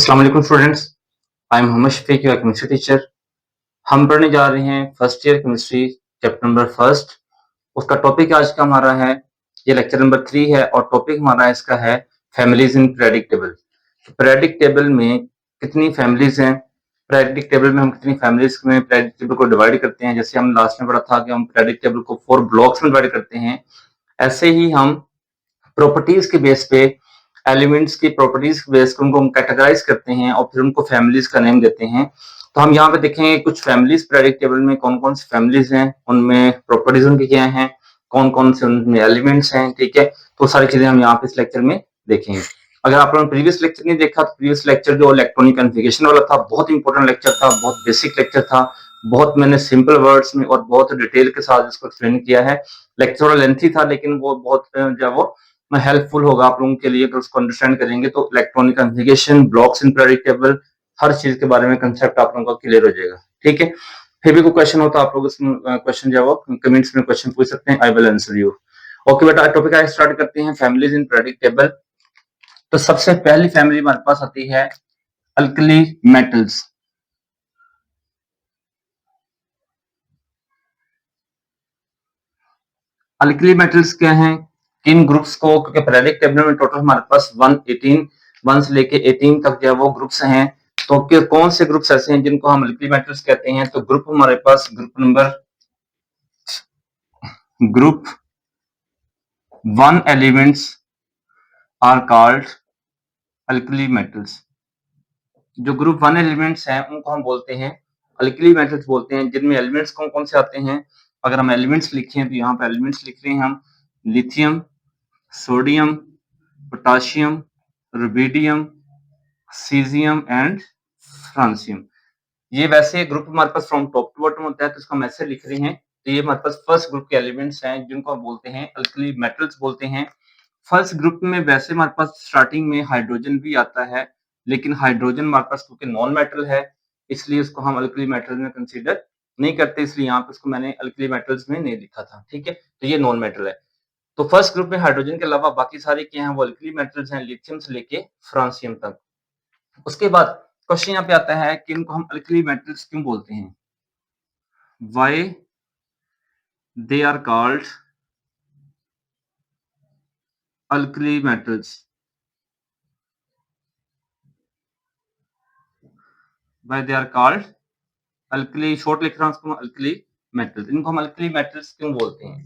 अस्सलाम वालेकुम students. I am Mohammed Shafiq, your chemistry teacher. हम पढ़ने जा रहे हैं first year chemistry chapter number first. उसका टॉपिक आज का हमारा है, ये लेक्चर नंबर 3 है और टॉपिक हमारा इसका है families in periodic table. Periodic table में कितनी फैमिलीज हैं, पीरियडिक टेबल में हम कितनी फैमिलीज में पीरियडिक टेबल को डिवाइड करते हैं। जैसे हम लास्ट में पढ़ा था कि हम पीरियडिक टेबल को 4 ब्लॉक्स में डिवाइड करते हैं, ऐसे ही हम प्रॉपर्टीज के बेस पे, एलिमेंट्स की प्रॉपर्टीज के बेस पे उनको हम कैटेगराइज करते हैं और फिर उनको फैमिलीज का नेम देते हैं। तो हम यहाँ पे देखेंगे कुछ फैमिलीज पीरियडिक टेबल में कौन कौन सी फैमिलीज हैं, उनमें प्रॉपर्टीज उनकी क्या हैं, कौन कौन से उनमें एलिमेंट्स हैं। ठीक है, तो सारी चीजें हम यहाँ पे इस लेक्चर में देखेंगे। अगर आप लोगों ने प्रीवियस लेक्चर नहीं देखा तो प्रीवियस लेक्चर जो इलेक्ट्रॉनिक कॉन्फ़िगरेशन वाला था, बहुत इंपॉर्टेंट लेक्चर था, बहुत बेसिक लेक्चर था, बहुत मैंने सिंपल वर्ड्स में और बहुत डिटेल के साथ इसको एक्सप्लेन किया है। लेक्चर थोड़ा लेंथी था लेकिन वो बहुत जो वो हेल्पफुल होगा आप लोगों के लिए। अगर उसको अंडरस्टैंड करेंगे तो electronic configuration, blocks in periodic table, हर चीज के बारे में कंसेप्ट आप लोगों का क्लियर हो जाएगा। ठीक है, फिर भी कोई क्वेश्चन हो तो आप लोग इसमें क्वेश्चन जो है कमेंट्स में क्वेश्चन पूछ सकते हैं, I will answer you. Okay बेटा, टॉपिक आज स्टार्ट करते हैं, फैमिलीज इन पीरियडिक टेबल। तो सबसे पहली फैमिली हमारे पास आती है अल्कली मेटल्स। अल्कली मेटल्स क्या हैं, किन ग्रुप्स को, क्योंकि पीरियडिक टेबल में टोटल हमारे पास 118 1 से लेके 18 तक जो है वो ग्रुप्स हैं। तो कौन से ग्रुप्स ऐसे हैं जिनको हम अल्कली मेटल्स कहते हैं? तो ग्रुप हमारे पास group 1 elements are called alkali metals. जो ग्रुप 1 एलिमेंट्स हैं उनको हम बोलते हैं अल्कली मेटल्स बोलते हैं, जिनमें एलिमेंट्स कौन कौन से आते हैं। अगर हम एलिमेंट्स लिखें तो यहाँ पे एलिमेंट्स लिख रहे हैं हम lithium, sodium, potassium, rubidium, caesium and francium. ये वैसे ग्रुप हमारे पास फ्रॉम टॉप टू बॉटम होता है, तो इसको हम ऐसे लिख रहे हैं। तो ये हमारे पास फर्स्ट ग्रुप के एलिमेंट्स हैं जिनको हम बोलते हैं अल्कली मेटल्स बोलते हैं। फर्स्ट ग्रुप में वैसे हमारे पास स्टार्टिंग में हाइड्रोजन भी आता है, लेकिन हाइड्रोजन हमारे पास क्योंकि नॉन मेटल है इसलिए उसको हम अल्कली मेटल में कंसीडर नहीं करते, इसलिए यहाँ पे उसको मैंने अल्कली मेटल्स में नहीं लिखा था। ठीक है, तो ये नॉन मेटल है। तो फर्स्ट ग्रुप में हाइड्रोजन के अलावा बाकी सारे क्या हैं, वो अल्कली मेटल्स हैं, लिथियम से लेके फ्रांसियम तक। उसके बाद क्वेश्चन यहाँ पे आता है कि इनको हम अल्कली मेटल्स क्यों बोलते हैं, why they are called alkali metals, why they are called alkali, short लिख रहा हूं उसको अल्कली मेटल्स। इनको हम अल्कली मेटल्स क्यों बोलते हैं?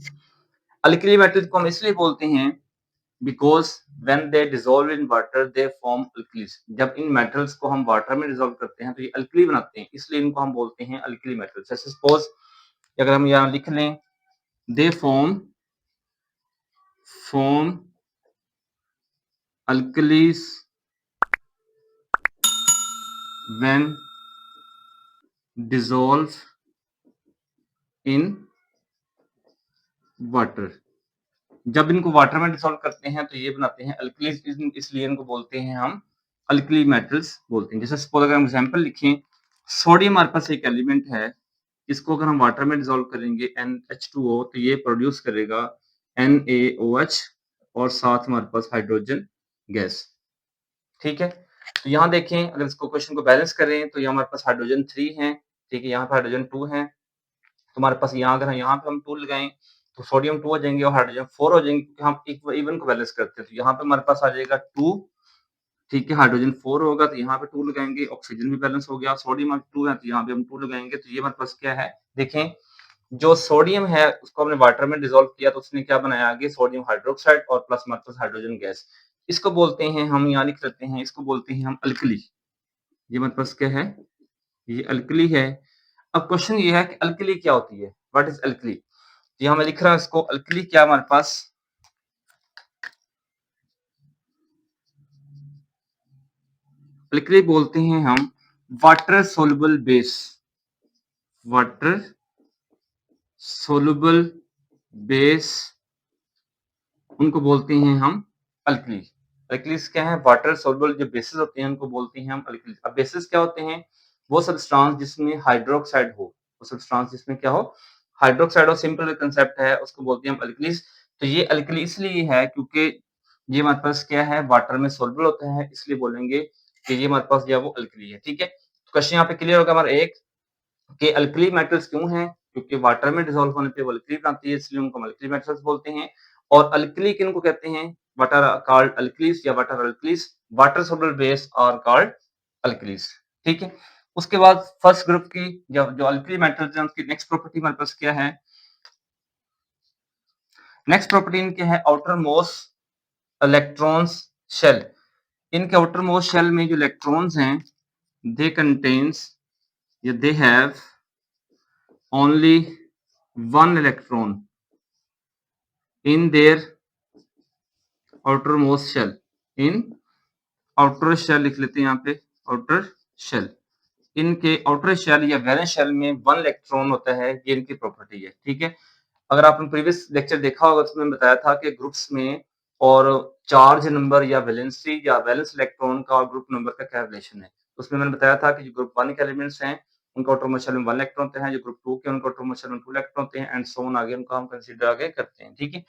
अल्कली मेटल्स को हम इसलिए बोलते हैं because when they dissolve in water they form alkalis. जब इन मेटल्स को हम वाटर में डिसॉल्व करते हैं तो ये अल्कली बनाते हैं, इसलिए इनको हम बोलते हैं अल्कली मेटल्स। जैसे सपोज अगर हम यहाँ लिख लें, they form alkalis when dissolve in water। जब इनको वाटर में डिसॉल्व करते हैं तो ये बनाते हैं अल्कलीज, इसलिए इनको बोलते हैं हम अल्कली मेटल्स बोलते हैं। जैसे सपोज अगर हम एग्जांपल लिखें, सोडियम हमारे पास एक एलिमेंट है, इसको अगर हम वाटर में डिसॉल्व करेंगे NH2O तो ये प्रोड्यूस करेगा NaOH और साथ हमारे पास हाइड्रोजन गैस। ठीक है, तो यहाँ देखें अगर इसको क्वेश्चन को बैलेंस करें तो यहाँ हमारे पास हाइड्रोजन 3 है, ठीक है, यहाँ पे हाइड्रोजन 2 है। तो हमारे पास यहाँ अगर यहाँ पे हम 2 लगाएं तो सोडियम 2 हो जाएंगे और हाइड्रोजन 4 हो जाएंगे, क्योंकि हम इवन को बैलेंस करते हैं। तो यहाँ पे हमारे पास आ जाएगा 2, ठीक है, हाइड्रोजन 4 होगा तो यहाँ पे 2 लगाएंगे, ऑक्सीजन भी बैलेंस हो गया। सोडियम 2 है तो यहाँ पे हम 2 लगाएंगे, तो ये हमारे पास क्या है, देखें जो सोडियम है उसको हमने वाटर में डिसॉल्व किया तो उसने क्या बनाया आगे, सोडियम हाइड्रोक्साइड और प्लस हमारे पास हाइड्रोजन गैस। इसको बोलते हैं हम, यहाँ लिख लेते हैं, इसको बोलते हैं हम अल्कली। ये हमारे पास क्या है, ये अल्कली है। अब क्वेश्चन ये है कि अल्कली क्या होती है, व्हाट इज अल्कली। यहाँ मैं लिख रहा हूँ इसको अल्कली क्या, हमारे पास अल्कली बोलते हैं हम water soluble base, water soluble base उनको बोलते हैं हम अल्कली। अल्कलीज क्या है, वाटर सोलुबल जो बेसिस होते हैं उनको बोलते हैं हम अल्कलीज। अब बेसिस क्या होते हैं, वो सब्सटेंस जिसमें हाइड्रोक्साइड हो, वो सब्सटेंस जिसमें क्या हो, हाइड्रोक्साइड हो, सिंपल कंसेप्ट है, उसको बोलते हैं हम अल्कलीज। तो ये अल्कली इसलिए है क्योंकि ये हमारे पास क्या है, वाटर में सोलुबल होता है, इसलिए बोलेंगे कि ये हमारे पास जो है वो अल्कली है। ठीक है, तो क्वेश्चन यहाँ पे क्लियर होगा हमारा एक कि अल्कली मेटल्स क्यों हैं, क्योंकि वाटर में डिसॉल्व होने पे वो अल्कली बनाती है, इसलिए उनको हम अल्कली मेटल्स बोलते हैं। और अल्कली किनको कहते हैं, व्हाट आर कॉल्ड अल्कलीज या what are alkalis, water soluble base are called alkalis. ठीक है, उसके बाद फर्स्ट ग्रुप की जो अल्कली मेटल्स हैं उसकी नेक्स्ट प्रॉपर्टी हमारे पास क्या है, नेक्स्ट प्रॉपर्टी इनके है आउटर मोस्ट इलेक्ट्रॉन्स शेल। इनके आउटर मोस्ट शेल में जो इलेक्ट्रॉन्स हैं दे कंटेन्स या they have only one electron in their outermost shell, in outer shell लिख लेते हैं यहाँ पे outer shell, इनके आउटर शेल या वैलेंस शेल में वन इलेक्ट्रॉन होता है, ये इनकी प्रॉपर्टी है। ठीक है, अगर आपने प्रीवियस लेक्चर देखा होगा तो मैंने बताया था कि ग्रुप्स में और चार्ज नंबर या वैलेंसी या वैलेंस इलेक्ट्रॉन का और ग्रुप नंबर का क्या रिलेशन है। उसमें मैंने बताया था कि जो ग्रुप 1 के एलिमेंट्स हैं उनका आउटरमोस्ट शेल में 1 इलेक्ट्रॉन होते हैं, जो ग्रुप 2 के उनका आउटरमोस्ट शेल में 2 इलेक्ट्रॉन होते हैं एंड सो ऑन, आगे उनका हम कंसीडर आगे करते हैं। ठीक है,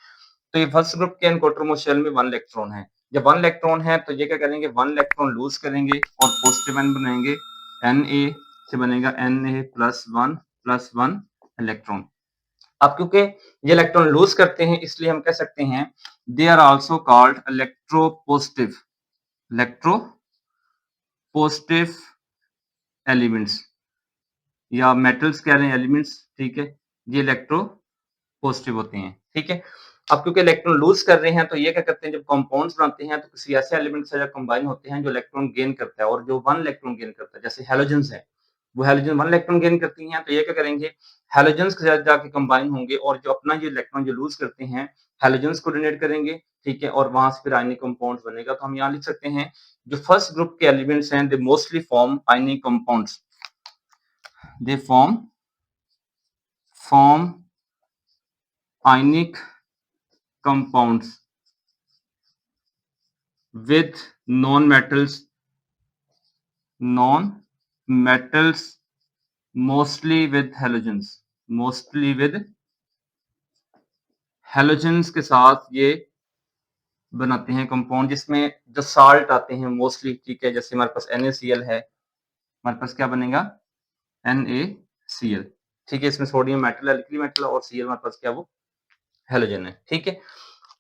तो ये फर्स्ट ग्रुप के आउटरमोस्ट शेल में 1 इलेक्ट्रॉन है। जब 1 इलेक्ट्रॉन है तो ये क्या करेंगे, 1 इलेक्ट्रॉन लूज करेंगे और पॉजिटिव आयन बनाएंगे, Na से बनेगा Na+1 इलेक्ट्रॉन। अब क्योंकि ये इलेक्ट्रॉन लूज करते हैं इसलिए हम कह सकते हैं they are also called electropositive elements या मेटल्स कह रहे हैं एलिमेंट्स। ठीक है, ये इलेक्ट्रो पॉजिटिव होते हैं। ठीक है, अब क्योंकि इलेक्ट्रॉन लूज कर रहे हैं तो ये क्या करते हैं, जब कंपाउंड्स बनाते हैं तो किसी ऐसे एलिमेंट से कंबाइन होते हैं जो इलेक्ट्रॉन गेन करता है, और जो 1 इलेक्ट्रॉन गेन करता है, जैसे हैलोजेंस है, वो हैलोजन 1 इलेक्ट्रॉन गेन करती हैं, तो ये क्या करेंगे, हैलोजेंस के साथ जाके कंबाइन होंगे और जो अपना जो इलेक्ट्रॉन जो लूज करते हैं हैलोजेंस को डोनेट करेंगे। ठीक है, और वहां से फिर आयनिक कंपाउंड्स बनेगा। तो हम यहाँ लिख सकते हैं जो फर्स्ट ग्रुप के एलिमेंट्स हैं they mostly form ionic compounds, they form ionic compounds with non-metals mostly with halogens के साथ ये बनाते हैं कंपाउंड जिसमें जो साल्ट आते हैं मोस्टली। ठीक है, जैसे हमारे पास NaCl है, हमारे पास क्या बनेगा NaCl। ठीक है, इसमें सोडियम मेटल है, अल्कली मेटल, और Cl हमारे पास क्या वो हेलोजन है। ठीक है,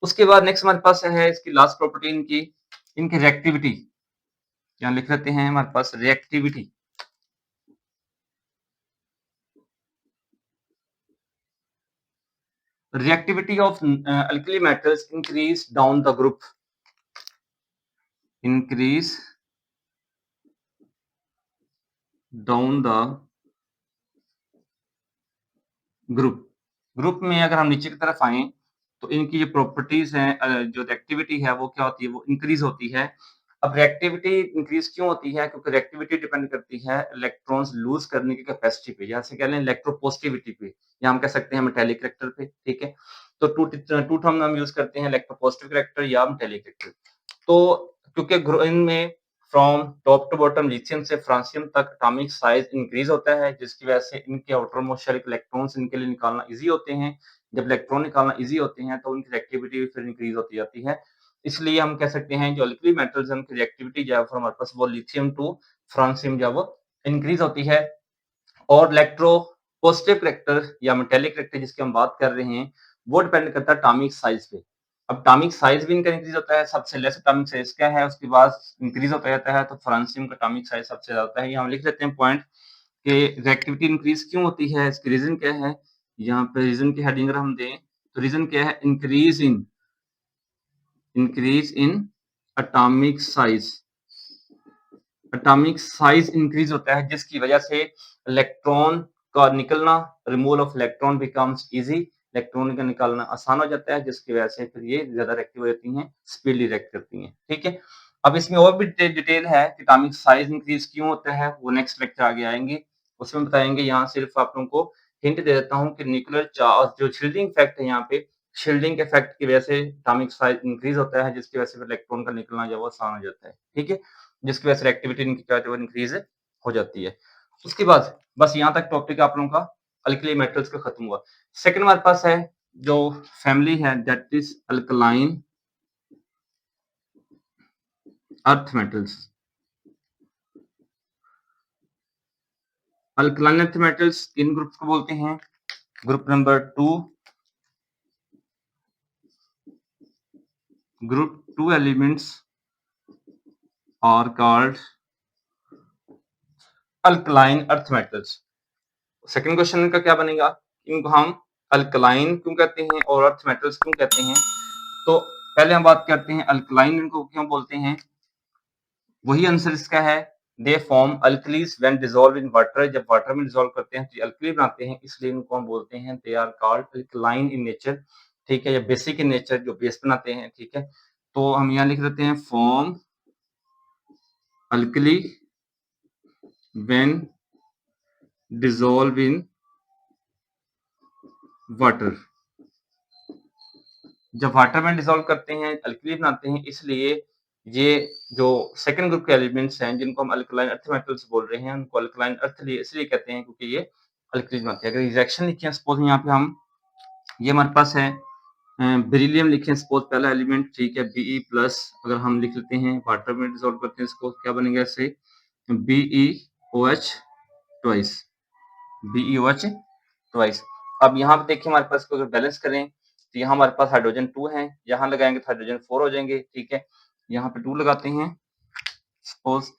उसके बाद नेक्स्ट हमारे पास है इसकी लास्ट प्रॉपर्टी इनकी रिएक्टिविटी, यहाँ लिख लेते हैं हमारे पास reactivity. Reactivity of alkali metals increase down the group, increase down the group में अगर हम नीचे की तरफ आए तो इनकी जो प्रॉपर्टीज हैं, जो रिएक्टिविटी है वो क्या होती है, वो इंक्रीज होती है। अब रिएक्टिविटी इंक्रीज क्यों होती है, क्योंकि रिएक्टिविटी डिपेंड करती है इलेक्ट्रॉन्स लूज करने की कैपेसिटी पे, जैसे कह लें इलेक्ट्रोपॉजिटिविटी पे, या हम कह सकते हैं मेटेलिक कैरेक्टर पे। ठीक है, तो टू टर्म हम यूज करते हैं, इलेक्ट्रोपॉजिटिव कैरेक्टर या मेटेलिक कैरेक्टर। तो क्योंकि इनमें from top to bottom lithium से फ्रांसियम तक एटॉमिक साइज इंक्रीज होता है, जिसकी वजह से इनके आउटर मोस्ट शेल इलेक्ट्रॉन्स इनके लिए निकालना इजी होते हैं। जब इलेक्ट्रॉन निकालना इजी होते हैं तो उनकी रिएक्टिविटी फिर इंक्रीज होती जाती है। इसलिए हम कह सकते हैं जो अल्कली मेटल्स हैं उनकी रिएक्टिविटी जो है हमारे पास वो लिथियम टू फ्रांसियम जो वो इंक्रीज होती है। और इलेक्ट्रो पॉजिटिव कैरेक्टर या मेटेलिक कैरेक्टर जिसकी हम बात कर रहे हैं वो डिपेंड करता है एटॉमिक साइज पे। अब एटॉमिक साइज भी इनका इंक्रीज होता है, सबसे लेस एटॉमिक साइज क्या है उसके बाद इंक्रीज होता जाता है, तो फ्रांसियम का एटॉमिक साइज सबसे ज्यादा होता है। ये हम लिख लेते हैं पॉइंट कि रिएक्टिविटी इंक्रीज क्यों होती है, इसकी रीजन क्या है। यहाँ पे रीजन की हेडिंग अगर हम दें तो रीजन क्या है, increase in atomic size. Atomic size increase होता है जिसकी वजह से इलेक्ट्रॉन का निकलना, removal of electron becomes easy, electron का निकालना आसान हो जाता है, जिसकी वजह से फिर ये ज्यादा रिएक्टिव हो जाती हैं, स्पीडली रिएक्ट करती हैं। ठीक है, अब इसमें और भी डिटेल है कि एटॉमिक साइज इंक्रीज क्यों होता है, वो नेक्स्ट लेक्चर आगे आएंगे उसमें बताएंगे। यहाँ सिर्फ आप लोगों को हिंट दे देता हूँ कि न्यूक्लियर चार्ज जो शील्डिंग इफेक्ट है, यहाँ पे शील्डिंग के इफेक्ट की वजह से एटॉमिक साइज इंक्रीज होता है, जिसकी वजह से फिर इलेक्ट्रॉन का निकलना जो वो आसान हो जाता है। ठीक है, जिसकी वजह से एक्टिविटी इंक्रीज हो जाती है। उसके बाद बस यहाँ तक टॉपिक आप लोगों का अल्कली मेटल्स का खत्म हुआ। सेकंड हमारे पास है जो फैमिली है that is alkaline earth metals. Alkaline earth metals किन ग्रुप्स को बोलते हैं? Group number 2, group 2 elements are called alkaline earth metals. Second question का क्या बनेगा? इनको हम अल्कलाइन क्यों कहते हैं और अर्थ मेटल्स क्यों कहते हैं? तो पहले हम बात करते हैं अल्कलाइन इनको क्यों बोलते हैं। वही आंसर इसका है, they form alkalis when dissolve in water. जब वाटर में डिसॉल्व करते हैं तो अल्कली बनाते हैं, इसलिए इनको हम बोलते हैं they are called alkaline in nature. ठीक है, या बेसिक इन नेचर, जो बेस बनाते हैं। ठीक है, तो हम यहाँ लिख देते हैं form alkali when dissolve in water. जब वाटर में डिसॉल्व करते हैं अल्कली बनाते हैं, इसलिए ये जो सेकंड ग्रुप के एलिमेंट्स हैं जिनको हम अल्कलाइन अर्थ मेटल्स बोल रहे हैं, उनको अल्कलाइन अर्थ इसलिए कहते हैं क्योंकि ये अल्कली बनाते हैं। अगर रिएक्शन लिखें सपोज यहाँ पे हम, ये हमारे पास है बेरिलियम लिखें सपोज पहला एलिमेंट। ठीक है, Be प्लस, अगर हम लिख लेते हैं वाटर में डिसॉल्व करते हैं इसको, क्या बनेगा इससे? BeOH twice, BeOH twice. अब यहाँ पे देखिए हमारे पास अगर बैलेंस करें तो यहाँ हमारे पास हाइड्रोजन 2 है, यहाँ लगाएंगे तो हाइड्रोजन 4 हो जाएंगे। ठीक है, यहाँ पे 2 लगाते हैं सपोज,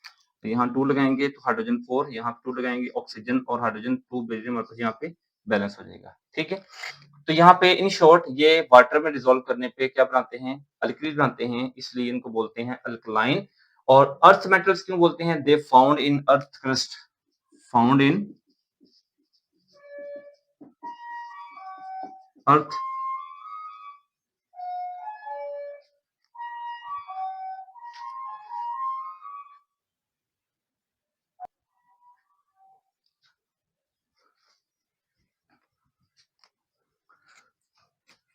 तो यहाँ 2 लगाएंगे तो हाइड्रोजन 4, यहाँ पे 2 लगाएंगे ऑक्सीजन और हाइड्रोजन 2 बेरिलियम, मतलब यहाँ पे बैलेंस हो जाएगा। ठीक है, तो यहाँ पे इन शॉर्ट ये वाटर में डिसॉल्व करने पे क्या बनाते हैं? अल्कली बनाते हैं, इसलिए इनको बोलते हैं अल्कलाइन। और अर्थ मेटल्स क्यों बोलते हैं? They found in earth crust, found in earth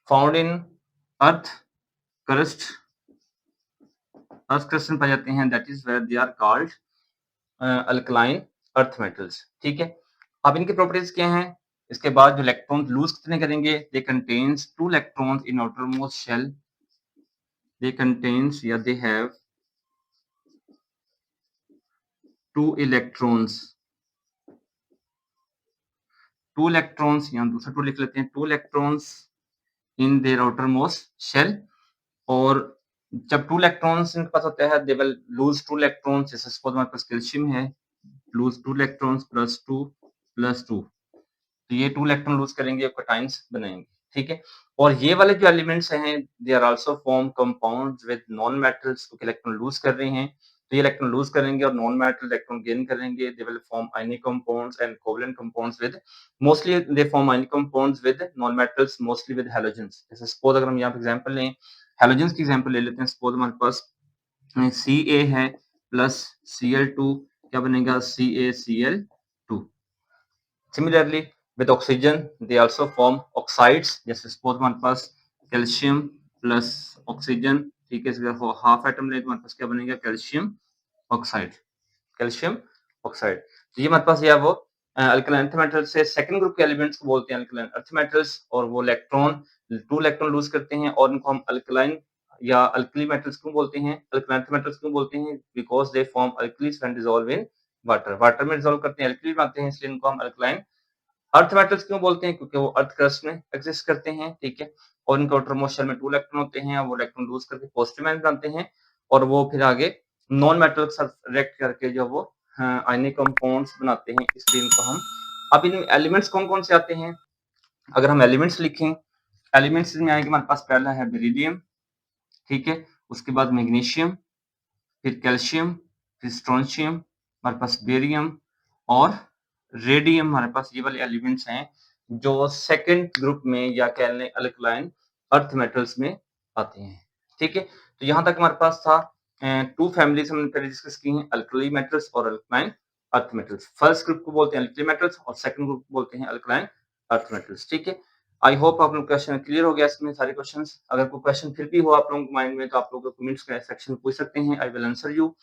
found in earth crust, earth crust में पाए जाते हैं, that is where they are called alkaline earth metals. ठीक है, अब इनके प्रॉपर्टीज क्या हैं? इसके बाद जो इलेक्ट्रॉन लूज कितने करेंगे? They contains 2 electrons in outermost shell, they contains या दे हैव 2 इलेक्ट्रॉन्स, 2 इलेक्ट्रॉन्स, यहाँ दूसरा 2 लिख लेते हैं, 2 electrons in their outermost shell. और जब 2 इलेक्ट्रॉन्स इनके पास होता है, दे विल लूज 2 इलेक्ट्रॉन्स। जैसे सपोज हमारे पास कैल्शियम है, लूज 2 इलेक्ट्रॉन्स प्लस 2 प्लस 2, तो ये 2 इलेक्ट्रॉन लूज करेंगे, कैटायंस बनाएंगे। ठीक है, और ये वाले जो एलिमेंट्स हैं they are also form compounds with non metals, क्योंकि इलेक्ट्रॉन लूज कर रहे हैं तो ये इलेक्ट्रॉन लूज करेंगे और नॉन मेटल इलेक्ट्रॉन गेन करेंगे। They will form ionic compounds and covalent compounds with, mostly they form ionic compounds with non metals, mostly with halogens. जैसे सपोज अगर हम यहाँ पे एग्जांपल लें, हैलोजेंस की एग्जांपल ले लेते हैं। सपोज हमारे पास Ca है प्लस Cl2, क्या बनेगा? CaCl2। Similarly, with oxygen, they also form oxides. जैसे suppose हमारे पास कैल्शियम प्लस ऑक्सीजन, ठीक है, इसका हाफ एटम ले तो हमारे पास क्या बनेगा? Calcium oxide, calcium oxide. तो ये हमारे पास ये वो अल्कलाइन अर्थ मेटल्स से सेकंड ग्रुप के एलिमेंट्स को बोलते हैं अल्कलाइन अर्थ मेटल्स। और वो इलेक्ट्रॉन 2 इलेक्ट्रॉन लूज करते हैं और इनको हम अल्कलाइन या अल्कली मेटल्स क्यों बोलते हैं? अल्कलाइन अर्थ मेटल्स क्यों बोलते हैं? Because they form alkalis when dissolve in water, water में डिसॉल्व करते हैं अल्कली बनाते हैं, इसलिए इनको हम अल्कलाइन अर्थ मेटल्स क्यों बोलते हैं? क्योंकि वो अर्थ क्रस्ट में एग्जिस्ट करते हैं। ठीक है, और इनके आउटरमोस्ट शेल में 2 इलेक्ट्रॉन होते हैं, वो इलेक्ट्रॉन लूज करके पॉजिटिव आयन बनाते हैं और वो फिर आगे नॉन मेटल के साथ रिएक्ट करके जो वो आयनिक कंपाउंड्स बनाते हैं, इसलिए इनको हम। अब इन एलिमेंट्स कौन-कौन से आते हैं? अगर हम एलिमेंट्स लिखें, एलिमेंट्स में आएंगे हमारे पास पहला है बेरिलियम, ठीक है, उसके बाद मैग्नीशियम, फिर कैल्शियम, फिर स्ट्रोंशियम, हमारे पास बेरियम और रेडियम। हमारे पास ये वाले एलिमेंट्स हैं जो सेकंड ग्रुप में या कह लें अल्कलाइन अर्थ मेटल्स में आते हैं। ठीक है, तो यहाँ तक हमारे पास था 2 फैमिलीज हमने पहले डिस्कस की हैं, अल्कली मेटल्स और alkaline earth metals. First group को बोलते हैं अल्कली मेटल्स और सेकंड ग्रुप को बोलते हैं अल्कलाइन अर्थ मेटल्स। ठीक है, आई होप आप लोग क्वेश्चन क्लियर हो गया इसमें सारे क्वेश्चंस। अगर कोई क्वेश्चन फिर भी हो आप लोगों के माइंड में तो आप लोग कमेंट्स सेक्शन में पूछ सकते हैं, आई विल आंसर यू।